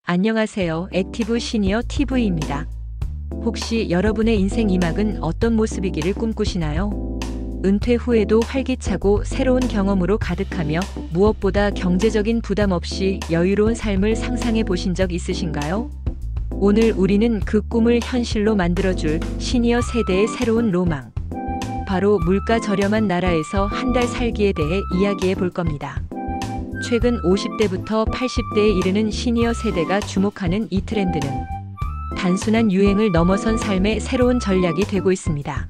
안녕하세요. 액티브 시니어 TV입니다. 혹시 여러분의 인생 2막은 어떤 모습이기를 꿈꾸시나요? 은퇴 후에도 활기차고 새로운 경험으로 가득하며 무엇보다 경제적인 부담 없이 여유로운 삶을 상상해 보신 적 있으신가요? 오늘 우리는 그 꿈을 현실로 만들어줄 시니어 세대의 새로운 로망, 바로 물가 저렴한 나라에서 한 달 살기에 대해 이야기해 볼 겁니다. 최근 50대부터 80대에 이르는 시니어 세대가 주목하는 이 트렌드는 단순한 유행을 넘어선 삶의 새로운 전략이 되고 있습니다.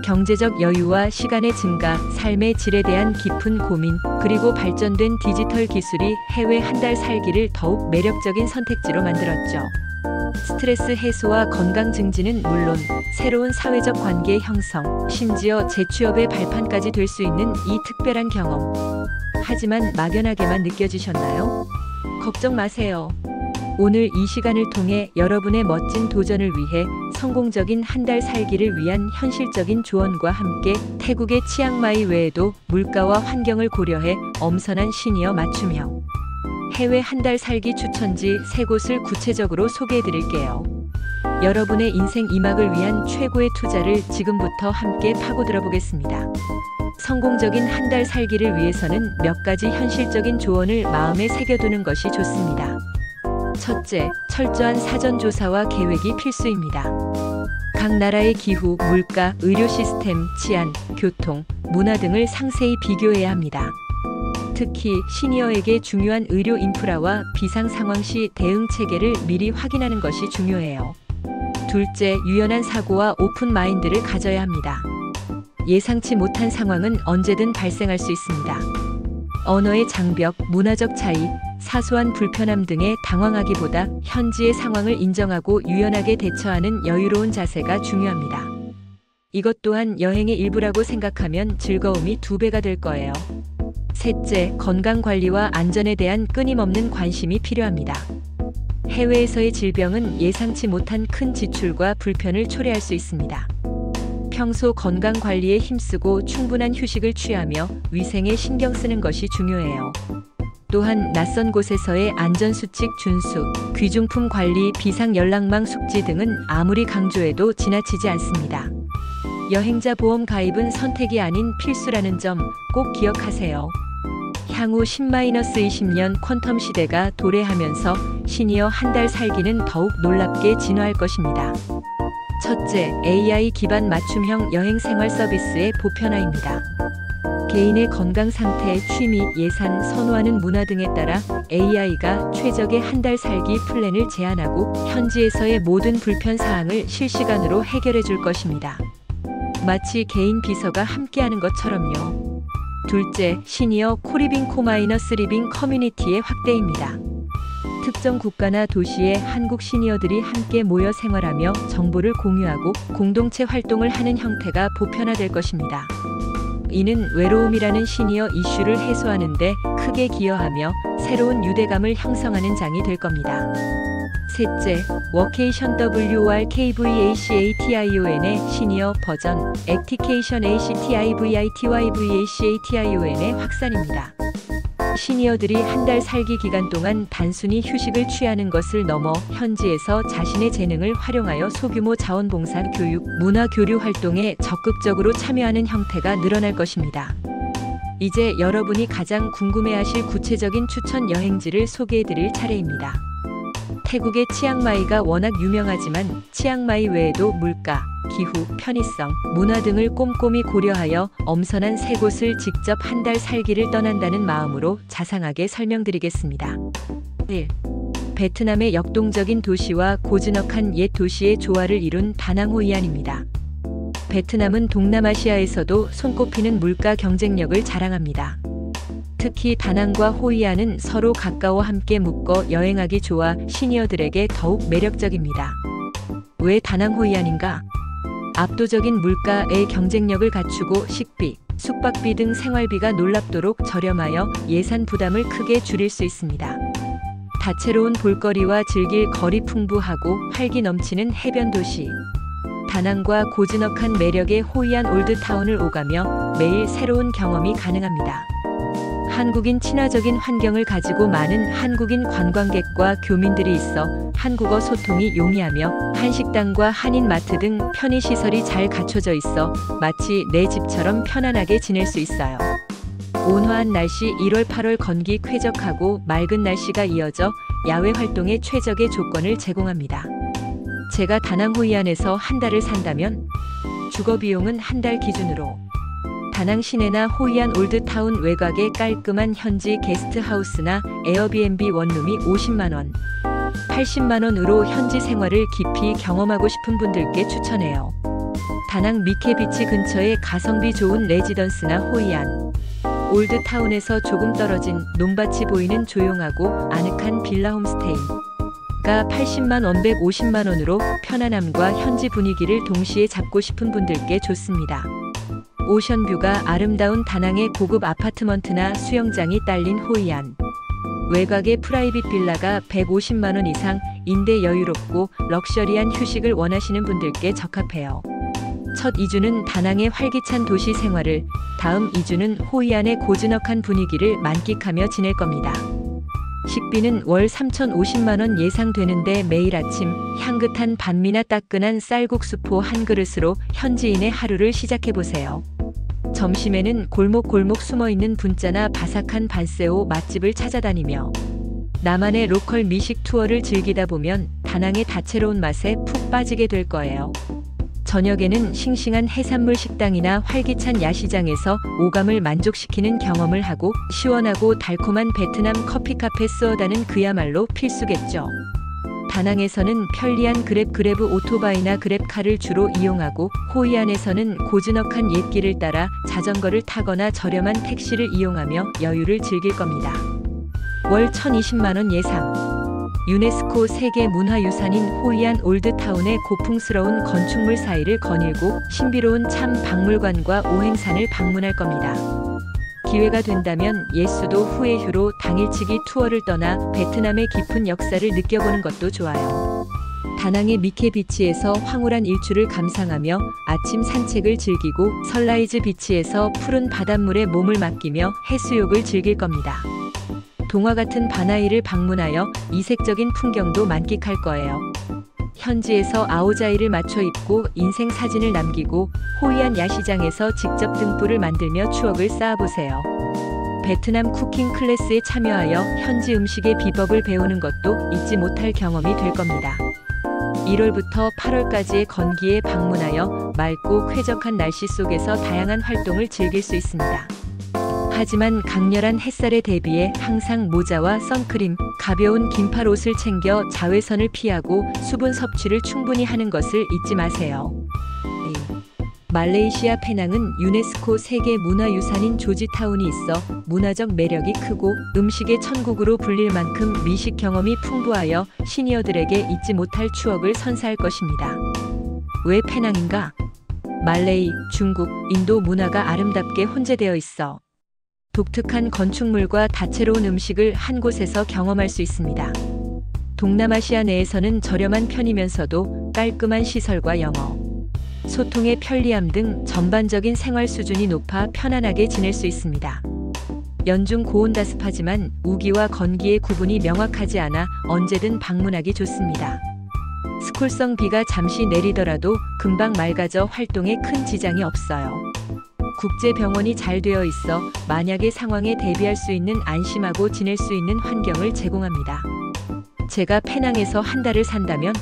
경제적 여유와 시간의 증가, 삶의 질에 대한 깊은 고민, 그리고 발전된 디지털 기술이 해외 한 달 살기를 더욱 매력적인 선택지로 만들었죠. 스트레스 해소와 건강 증진은 물론 새로운 사회적 관계 형성, 심지어 재취업의 발판까지 될 수 있는 이 특별한 경험. 하지만 막연하게만 느껴지셨나요? 걱정 마세요. 오늘 이 시간을 통해 여러분의 멋진 도전을 위해 성공적인 한 달 살기를 위한 현실적인 조언과 함께 태국의 치앙마이 외에도 물가와 환경을 고려해 엄선한 시니어 맞춤형 해외 한 달 살기 추천지 3곳을 구체적으로 소개해 드릴게요. 여러분의 인생 2막을 위한 최고의 투자를 지금부터 함께 파고들어 보겠습니다. 성공적인 한 달 살기를 위해서는 몇 가지 현실적인 조언을 마음에 새겨두는 것이 좋습니다. 첫째, 철저한 사전 조사와 계획이 필수입니다. 각 나라의 기후, 물가, 의료 시스템, 치안, 교통, 문화 등을 상세히 비교해야 합니다. 특히 시니어에게 중요한 의료 인프라와 비상 상황 시 대응 체계를 미리 확인하는 것이 중요해요. 둘째, 유연한 사고와 오픈 마인드를 가져야 합니다. 예상치 못한 상황은 언제든 발생할 수 있습니다. 언어의 장벽, 문화적 차이, 사소한 불편함 등에 당황하기보다 현지의 상황을 인정하고 유연하게 대처하는 여유로운 자세가 중요합니다. 이것 또한 여행의 일부라고 생각하면 즐거움이 2배가 될 거예요. 셋째, 건강 관리와 안전에 대한 끊임없는 관심이 필요합니다. 해외에서의 질병은 예상치 못한 큰 지출과 불편을 초래할 수 있습니다. 평소 건강 관리에 힘쓰고 충분한 휴식을 취하며 위생에 신경 쓰는 것이 중요해요. 또한 낯선 곳에서의 안전수칙 준수, 귀중품 관리, 비상 연락망 숙지 등은 아무리 강조해도 지나치지 않습니다. 여행자 보험 가입은 선택이 아닌 필수라는 점 꼭 기억하세요. 향후 10-20년 퀀텀 시대가 도래하면서 시니어 한 달 살기는 더욱 놀랍게 진화할 것입니다. 첫째, AI 기반 맞춤형 여행 생활 서비스의 보편화입니다. 개인의 건강 상태, 취미, 예산, 선호하는 문화 등에 따라 AI가 최적의 한 달 살기 플랜을 제안하고 현지에서의 모든 불편 사항을 실시간으로 해결해 줄 것입니다. 마치 개인 비서가 함께하는 것처럼요. 둘째, 시니어 코리빙 코마이너스 리빙 커뮤니티의 확대입니다. 특정 국가나 도시의 한국 시니어들이 함께 모여 생활하며 정보를 공유하고 공동체 활동을 하는 형태가 보편화될 것입니다. 이는 외로움이라는 시니어 이슈를 해소하는 데 크게 기여하며 새로운 유대감을 형성하는 장이 될 겁니다. 셋째, 워케이션 WORKVACATION의 시니어 버전, 액티케이션 ACTIVITYVACATION의 확산입니다. 시니어들이 한 달 살기 기간 동안 단순히 휴식을 취하는 것을 넘어 현지에서 자신의 재능을 활용하여 소규모 자원봉사, 교육, 문화 교류 활동에 적극적으로 참여하는 형태가 늘어날 것입니다. 이제 여러분이 가장 궁금해하실 구체적인 추천 여행지를 소개해드릴 차례입니다. 태국의 치앙마이가 워낙 유명하지만 치앙마이 외에도 물가, 기후, 편의성, 문화 등을 꼼꼼히 고려하여 엄선한 3곳을 직접 한 달 살기를 떠난다는 마음으로 자상하게 설명드리겠습니다. 1. 베트남의 역동적인 도시와 고즈넉한 옛 도시의 조화를 이룬 다낭호이안입니다. 베트남은 동남아시아에서도 손꼽히는 물가 경쟁력을 자랑합니다. 특히 다낭과 호이안은 서로 가까워 함께 묶어 여행하기 좋아 시니어들에게 더욱 매력적입니다. 왜 다낭 호이안인가? 압도적인 물가의 경쟁력을 갖추고 식비, 숙박비 등 생활비가 놀랍도록 저렴하여 예산 부담을 크게 줄일 수 있습니다. 다채로운 볼거리와 즐길 거리 풍부하고 활기 넘치는 해변 도시. 다낭과 고즈넉한 매력의 호이안 올드타운을 오가며 매일 새로운 경험이 가능합니다. 한국인 친화적인 환경을 가지고 많은 한국인 관광객과 교민들이 있어 한국어 소통이 용이하며 한식당과 한인마트 등 편의시설이 잘 갖춰져 있어 마치 내 집처럼 편안하게 지낼 수 있어요. 온화한 날씨 1월 8월 건기 쾌적하고 맑은 날씨가 이어져 야외 활동에 최적의 조건을 제공합니다. 제가 다낭 호이안에서 한 달을 산다면 주거 비용은 한 달 기준으로 다낭 시내나 호이안 올드타운 외곽의 깔끔한 현지 게스트하우스나 에어비앤비 원룸이 50만 원, 80만 원으로 현지 생활을 깊이 경험하고 싶은 분들께 추천해요. 다낭 미케비치 근처의 가성비 좋은 레지던스나 호이안 올드타운에서 조금 떨어진 논밭이 보이는 조용하고 아늑한 빌라 홈스테이가 80만 원, 150만 원으로 편안함과 현지 분위기를 동시에 잡고 싶은 분들께 좋습니다. 오션뷰가 아름다운 다낭의 고급 아파트먼트나 수영장이 딸린 호이안 외곽의 프라이빗 빌라가 150만 원 이상 인대 여유롭고 럭셔리한 휴식을 원하시는 분들께 적합해요. 첫 2주는 다낭의 활기찬 도시 생활을, 다음 2주는 호이안의 고즈넉한 분위기를 만끽하며 지낼 겁니다. 식비는 월 3,050만 원 예상되는데 매일 아침 향긋한 반미나 따끈한 쌀국수포 한 그릇으로 현지인의 하루를 시작해보세요. 점심에는 골목골목 숨어있는 분짜나 바삭한 반세오 맛집을 찾아다니며 나만의 로컬 미식 투어를 즐기다 보면 다낭의 다채로운 맛에 푹 빠지게 될 거예요. 저녁에는 싱싱한 해산물 식당이나 활기찬 야시장에서 오감을 만족시키는 경험을 하고 시원하고 달콤한 베트남 커피 카페 쓰어다는 그야말로 필수겠죠. 다낭에서는 편리한 그랩 오토바이나 그랩카를 주로 이용하고 호이안에서는 고즈넉한 옛길을 따라 자전거를 타거나 저렴한 택시를 이용하며 여유를 즐길 겁니다. 월 1,020만 원 예상. 유네스코 세계문화유산인 호이안 올드타운의 고풍스러운 건축물 사이를 거닐고 신비로운 참 박물관과 오행산을 방문할 겁니다. 기회가 된다면 옛수도 후에휴로 당일치기 투어를 떠나 베트남의 깊은 역사를 느껴보는 것도 좋아요. 다낭의 미케비치에서 황홀한 일출을 감상하며 아침 산책을 즐기고 선라이즈 비치에서 푸른 바닷물에 몸을 맡기며 해수욕을 즐길 겁니다. 동화 같은 바나이를 방문하여 이색적인 풍경도 만끽할 거예요. 현지에서 아오자이를 맞춰 입고 인생 사진을 남기고 호이안 야시장에서 직접 등불을 만들며 추억을 쌓아보세요. 베트남 쿠킹 클래스에 참여하여 현지 음식의 비법을 배우는 것도 잊지 못할 경험이 될 겁니다. 1월부터 8월까지의 건기에 방문하여 맑고 쾌적한 날씨 속에서 다양한 활동을 즐길 수 있습니다. 하지만 강렬한 햇살에 대비해 항상 모자와 선크림, 가벼운 긴팔 옷을 챙겨 자외선을 피하고 수분 섭취를 충분히 하는 것을 잊지 마세요. 말레이시아 페낭은 유네스코 세계문화유산인 조지타운이 있어 문화적 매력이 크고 음식의 천국으로 불릴 만큼 미식 경험이 풍부하여 시니어들에게 잊지 못할 추억을 선사할 것입니다. 왜 페낭인가? 말레이, 중국, 인도 문화가 아름답게 혼재되어 있어 독특한 건축물과 다채로운 음식을 한 곳에서 경험할 수 있습니다. 동남아시아 내에서는 저렴한 편이면서도 깔끔한 시설과 영어, 소통의 편리함 등 전반적인 생활 수준이 높아 편안하게 지낼 수 있습니다. 연중 고온다습하지만 우기와 건기의 구분이 명확하지 않아 언제든 방문하기 좋습니다. 스콜성 비가 잠시 내리더라도 금방 맑아져 활동에 큰 지장이 없어요. 국제병원이 잘 되어 있어 만약의 상황에 대비할 수 있는 안심하고 지낼 수 있는 환경을 제공합니다. 제가 페낭에서 한 달을 산다면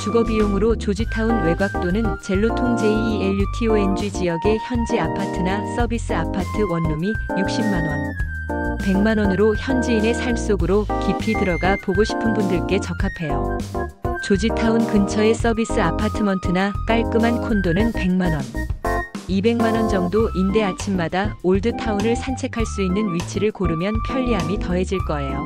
주거 비용으로 조지타운 외곽 또는 젤로통 JELUTONG 지역의 현지 아파트나 서비스 아파트 원룸이 60만 원, 100만 원으로 현지인의 삶 속으로 깊이 들어가 보고 싶은 분들께 적합해요. 조지타운 근처의 서비스 아파트먼트나 깔끔한 콘도는 100만 원, 200만 원 정도 인데 아침마다 올드타운을 산책할 수 있는 위치를 고르면 편리함이 더해질 거예요.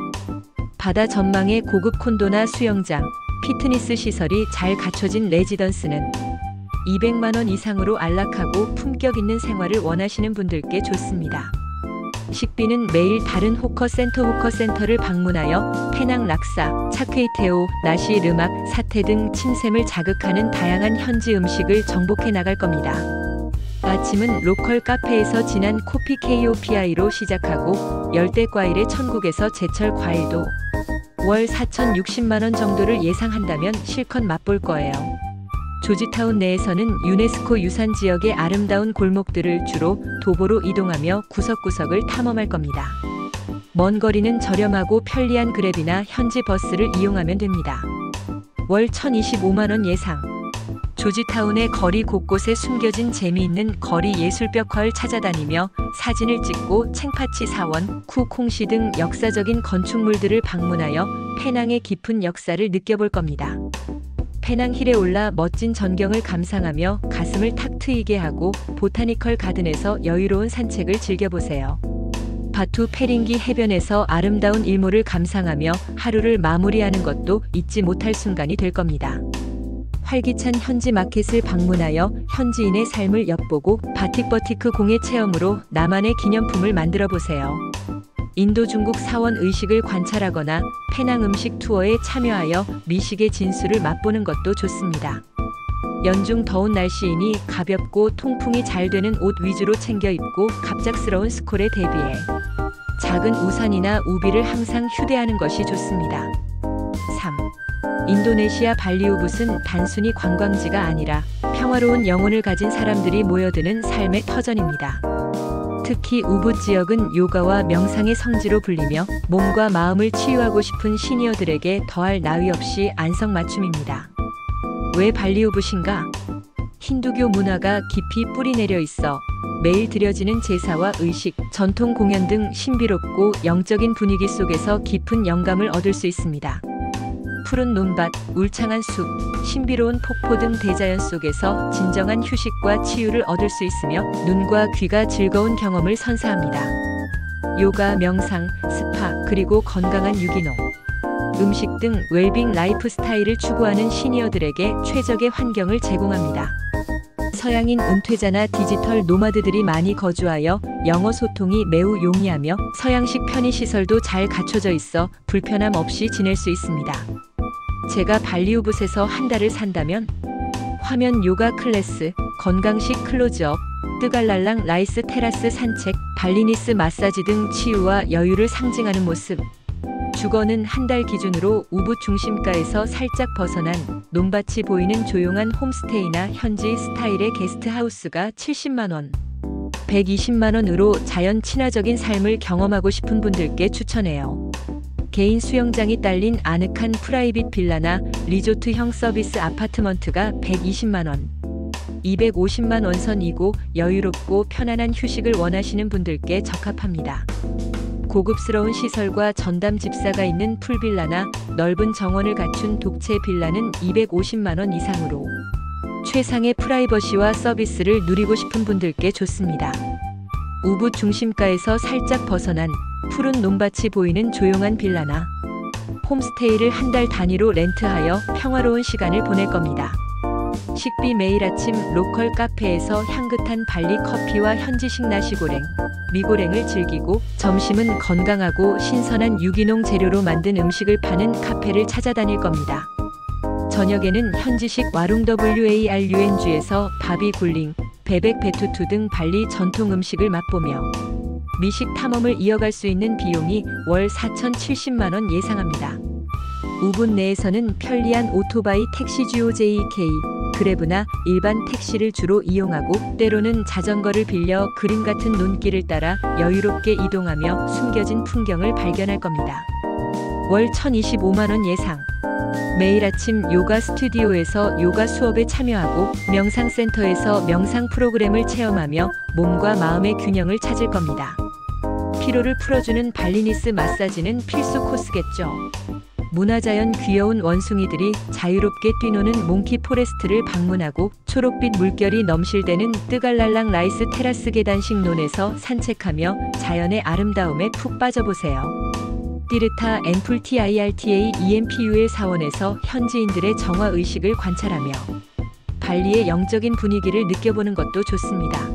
바다 전망의 고급 콘도나 수영장, 피트니스 시설이 잘 갖춰진 레지던스는 200만 원 이상으로 안락하고 품격 있는 생활을 원하시는 분들께 좋습니다. 식비는 매일 다른 호커센터를 방문하여 페낭 락사, 차크이테오, 나시 르막, 사태 등 침샘을 자극하는 다양한 현지 음식을 정복해 나갈 겁니다. 아침은 로컬 카페에서 진한 코피 KOPI로 시작하고 열대과일의 천국에서 제철 과일도 월 4,060만원 정도를 예상한다면 실컷 맛볼 거예요. 조지타운 내에서는 유네스코 유산지역의 아름다운 골목들을 주로 도보로 이동하며 구석구석을 탐험할 겁니다. 먼 거리는 저렴하고 편리한 그랩이나 현지 버스를 이용하면 됩니다. 월 1,025만원 예상. 조지타운의 거리 곳곳에 숨겨진 재미있는 거리 예술벽화를 찾아다니며 사진을 찍고 챙파치 사원, 쿠콩시 등 역사적인 건축물들을 방문하여 페낭의 깊은 역사를 느껴볼 겁니다. 페낭 힐에 올라 멋진 전경을 감상하며 가슴을 탁 트이게 하고 보타니컬 가든에서 여유로운 산책을 즐겨보세요. 바투 페링기 해변에서 아름다운 일몰을 감상하며 하루를 마무리하는 것도 잊지 못할 순간이 될 겁니다. 활기찬 현지 마켓을 방문하여 현지인의 삶을 엿보고 바틱버티크 공예 체험으로 나만의 기념품을 만들어 보세요. 인도 중국 사원 의식을 관찰하거나 페낭 음식 투어에 참여하여 미식의 진수를 맛보는 것도 좋습니다. 연중 더운 날씨이니 가볍고 통풍이 잘 되는 옷 위주로 챙겨 입고 갑작스러운 스콜에 대비해 작은 우산이나 우비를 항상 휴대하는 것이 좋습니다. 3. 인도네시아 발리우붓은 단순히 관광지가 아니라 평화로운 영혼을 가진 사람들이 모여드는 삶의 터전입니다. 특히 우붓 지역은 요가와 명상의 성지로 불리며 몸과 마음을 치유하고 싶은 시니어들에게 더할 나위 없이 안성맞춤입니다. 왜 발리우붓인가? 힌두교 문화가 깊이 뿌리내려 있어 매일 드려지는 제사와 의식, 전통 공연 등 신비롭고 영적인 분위기 속에서 깊은 영감을 얻을 수 있습니다. 푸른 논밭, 울창한 숲, 신비로운 폭포 등 대자연 속에서 진정한 휴식과 치유를 얻을 수 있으며 눈과 귀가 즐거운 경험을 선사합니다. 요가, 명상, 스파, 그리고 건강한 유기농, 음식 등 웰빙 라이프 스타일을 추구하는 시니어들에게 최적의 환경을 제공합니다. 서양인 은퇴자나 디지털 노마드들이 많이 거주하여 영어 소통이 매우 용이하며 서양식 편의시설도 잘 갖춰져 있어 불편함 없이 지낼 수 있습니다. 제가 발리우붓에서 한 달을 산다면 화면 요가 클래스, 건강식 클로즈업, 뜨갈랄랑 라이스 테라스 산책, 발리니스 마사지 등 치유와 여유를 상징하는 모습. 주거는 한 달 기준으로 우붓 중심가에서 살짝 벗어난 논밭이 보이는 조용한 홈스테이나 현지 스타일의 게스트하우스가 70만원, 120만원으로 자연 친화적인 삶을 경험하고 싶은 분들께 추천해요. 개인 수영장이 딸린 아늑한 프라이빗 빌라나 리조트형 서비스 아파트먼트가 120만원, 250만 원선이고 여유롭고 편안한 휴식을 원하시는 분들께 적합합니다. 고급스러운 시설과 전담 집사가 있는 풀빌라나 넓은 정원을 갖춘 독채 빌라는 250만원 이상으로 최상의 프라이버시와 서비스를 누리고 싶은 분들께 좋습니다. 우붓 중심가에서 살짝 벗어난 푸른 논밭이 보이는 조용한 빌라나 홈스테이를 한 달 단위로 렌트하여 평화로운 시간을 보낼 겁니다. 식비 매일 아침 로컬 카페에서 향긋한 발리 커피와 현지식 나시고랭, 미고랭을 즐기고 점심은 건강하고 신선한 유기농 재료로 만든 음식을 파는 카페를 찾아다닐 겁니다. 저녁에는 현지식 와룽 WARUNG에서 바비 굴링, 베백 베투투 등 발리 전통 음식을 맛보며 미식 탐험을 이어갈 수 있는 비용이 월 4,070만원 예상합니다. 우붓 내에서는 편리한 오토바이 택시 GOJK, 그래브나 일반 택시를 주로 이용하고 때로는 자전거를 빌려 그림 같은 논길을 따라 여유롭게 이동하며 숨겨진 풍경을 발견할 겁니다. 월 1,025만원 예상. 매일 아침 요가 스튜디오에서 요가 수업에 참여하고 명상센터에서 명상 프로그램을 체험하며 몸과 마음의 균형을 찾을 겁니다. 피로를 풀어주는 발리니스 마사지는 필수 코스겠죠. 문화자연 귀여운 원숭이들이 자유롭게 뛰노는 몽키 포레스트를 방문하고 초록빛 물결이 넘실대는 뜨갈랄랑 라이스 테라스 계단식 논에서 산책하며 자연의 아름다움에 푹 빠져보세요. 띠르타 엠풀TIRTA EMPUL 사원에서 현지인들의 정화 의식을 관찰하며 발리의 영적인 분위기를 느껴보는 것도 좋습니다.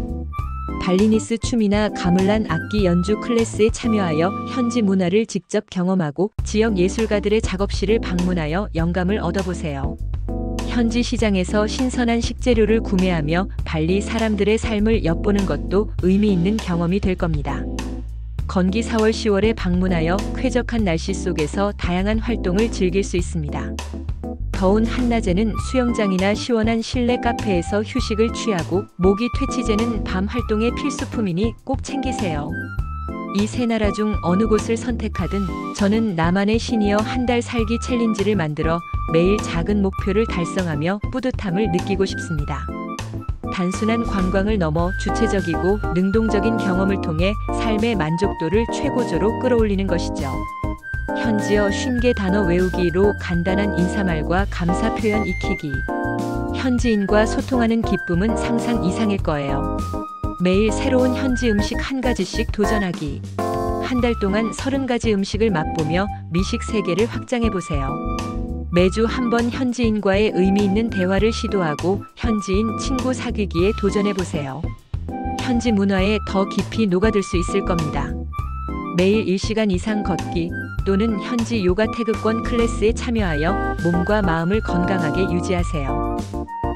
발리니스 춤이나 가물란 악기 연주 클래스에 참여하여 현지 문화를 직접 경험하고 지역 예술가들의 작업실을 방문하여 영감을 얻어보세요. 현지 시장에서 신선한 식재료를 구매하며 발리 사람들의 삶을 엿보는 것도 의미 있는 경험이 될 겁니다. 건기 4월 10월에 방문하여 쾌적한 날씨 속에서 다양한 활동을 즐길 수 있습니다. 더운 한낮에는 수영장이나 시원한 실내 카페에서 휴식을 취하고 모기 퇴치제는 밤 활동의 필수품이니 꼭 챙기세요. 이 세 나라 중 어느 곳을 선택하든 저는 나만의 시니어 한 달 살기 챌린지를 만들어 매일 작은 목표를 달성하며 뿌듯함을 느끼고 싶습니다. 단순한 관광을 넘어 주체적이고 능동적인 경험을 통해 삶의 만족도를 최고조로 끌어올리는 것이죠. 현지어 50개 단어 외우기로 간단한 인사말과 감사 표현 익히기. 현지인과 소통하는 기쁨은 상상 이상일 거예요. 매일 새로운 현지 음식 한 가지씩 도전하기. 한 달 동안 30가지 음식을 맛보며 미식 세계를 확장해보세요. 매주 한 번 현지인과의 의미 있는 대화를 시도하고 현지인 친구 사귀기에 도전해보세요. 현지 문화에 더 깊이 녹아들 수 있을 겁니다. 매일 1시간 이상 걷기 또는 현지 요가 태극권 클래스에 참여하여 몸과 마음을 건강하게 유지하세요.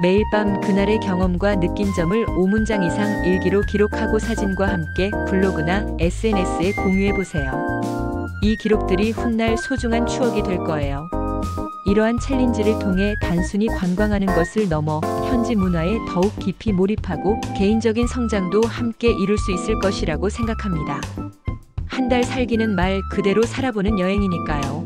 매일 밤 그날의 경험과 느낀 점을 5문장 이상 일기로 기록하고 사진과 함께 블로그나 SNS에 공유해보세요. 이 기록들이 훗날 소중한 추억이 될 거예요. 이러한 챌린지를 통해 단순히 관광하는 것을 넘어 현지 문화에 더욱 깊이 몰입하고 개인적인 성장도 함께 이룰 수 있을 것이라고 생각합니다. 한 달 살기는 말 그대로 살아보는 여행이니까요.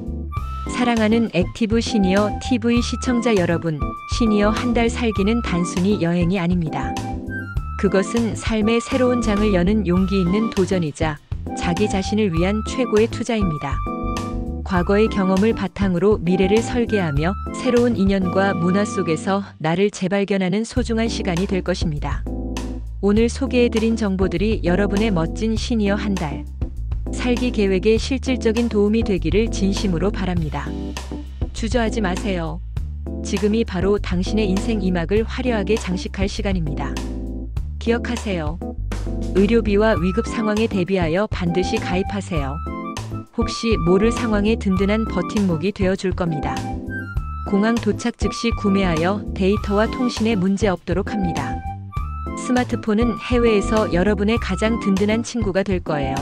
사랑하는 액티브 시니어 TV 시청자 여러분, 시니어 한 달 살기는 단순히 여행이 아닙니다. 그것은 삶의 새로운 장을 여는 용기 있는 도전이자 자기 자신을 위한 최고의 투자입니다. 과거의 경험을 바탕으로 미래를 설계하며 새로운 인연과 문화 속에서 나를 재발견하는 소중한 시간이 될 것입니다. 오늘 소개해드린 정보들이 여러분의 멋진 시니어 한 달 살기 계획에 실질적인 도움이 되기를 진심으로 바랍니다. 주저하지 마세요. 지금이 바로 당신의 인생 2막을 화려하게 장식할 시간입니다. 기억하세요. 의료비와 위급 상황에 대비하여 반드시 가입하세요. 혹시 모를 상황에 든든한 버팀목이 되어줄 겁니다. 공항 도착 즉시 구매하여 데이터와 통신에 문제 없도록 합니다. 스마트폰은 해외에서 여러분의 가장 든든한 친구가 될 거예요.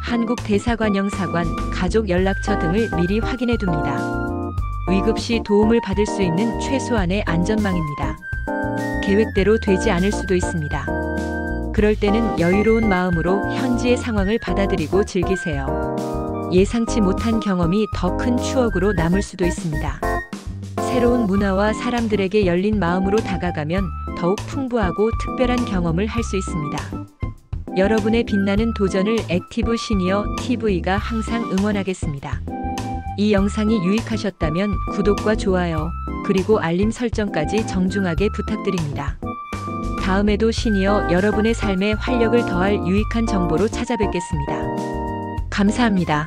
한국 대사관 영사관, 가족 연락처 등을 미리 확인해 둡니다. 위급 시 도움을 받을 수 있는 최소한의 안전망입니다. 계획대로 되지 않을 수도 있습니다. 그럴 때는 여유로운 마음으로 현지의 상황을 받아들이고 즐기세요. 예상치 못한 경험이 더 큰 추억으로 남을 수도 있습니다. 새로운 문화와 사람들에게 열린 마음으로 다가가면 더욱 풍부하고 특별한 경험을 할 수 있습니다. 여러분의 빛나는 도전을 액티브 시니어 TV가 항상 응원하겠습니다. 이 영상이 유익하셨다면 구독과 좋아요, 그리고 알림 설정까지 정중하게 부탁드립니다. 다음에도 시니어 여러분의 삶에 활력을 더할 유익한 정보로 찾아뵙겠습니다. 감사합니다.